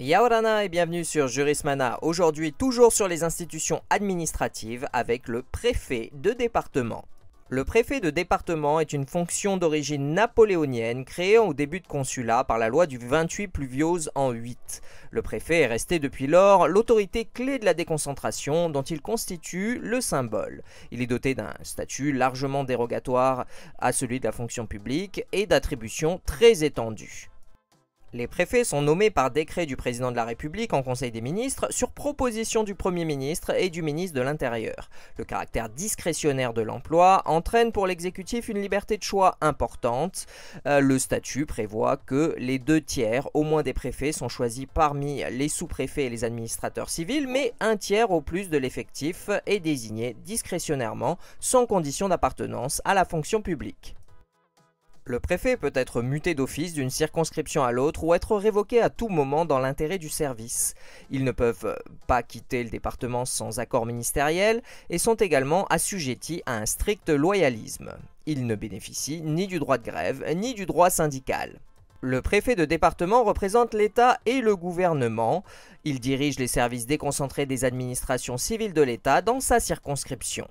Yaorana et bienvenue sur Jurismana. Aujourd'hui, toujours sur les institutions administratives avec le préfet de département. Le préfet de département est une fonction d'origine napoléonienne créée au début de consulat par la loi du 28 Pluviose en 8. Le préfet est resté depuis lors l'autorité clé de la déconcentration dont il constitue le symbole. Il est doté d'un statut largement dérogatoire à celui de la fonction publique et d'attributions très étendues. Les préfets sont nommés par décret du président de la République en Conseil des ministres sur proposition du Premier ministre et du ministre de l'Intérieur. Le caractère discrétionnaire de l'emploi entraîne pour l'exécutif une liberté de choix importante. Le statut prévoit que les 2/3 au moins des préfets sont choisis parmi les sous-préfets et les administrateurs civils, mais 1/3 au plus de l'effectif est désigné discrétionnairement sans condition d'appartenance à la fonction publique. Le préfet peut être muté d'office d'une circonscription à l'autre ou être révoqué à tout moment dans l'intérêt du service. Ils ne peuvent pas quitter le département sans accord ministériel et sont également assujettis à un strict loyalisme. Ils ne bénéficient ni du droit de grève ni du droit syndical. Le préfet de département représente l'État et le gouvernement. Il dirige les services déconcentrés des administrations civiles de l'État dans sa circonscription.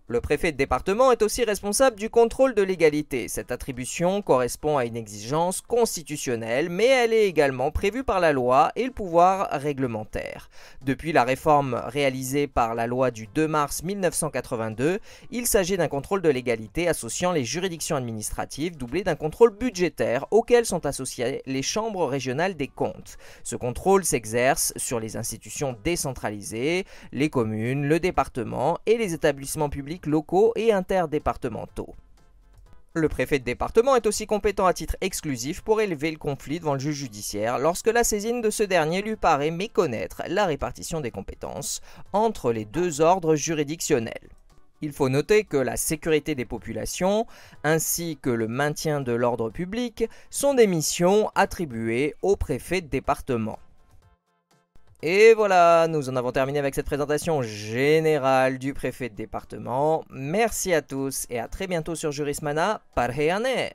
Le préfet de département est aussi responsable du contrôle de légalité. Cette attribution correspond à une exigence constitutionnelle, mais elle est également prévue par la loi et le pouvoir réglementaire. Depuis la réforme réalisée par la loi du 2 mars 1982, il s'agit d'un contrôle de légalité associant les juridictions administratives, doublé d'un contrôle budgétaire auquel sont associées les chambres régionales des comptes. Ce contrôle s'exerce sur les institutions décentralisées, les communes, le département et les établissements publics locaux et interdépartementaux. Le préfet de département est aussi compétent à titre exclusif pour élever le conflit devant le juge judiciaire lorsque la saisine de ce dernier lui paraît méconnaître la répartition des compétences entre les deux ordres juridictionnels. Il faut noter que la sécurité des populations ainsi que le maintien de l'ordre public sont des missions attribuées au préfet de département. Et voilà, nous en avons terminé avec cette présentation générale du préfet de département. Merci à tous et à très bientôt sur Jurismana. Parheyane!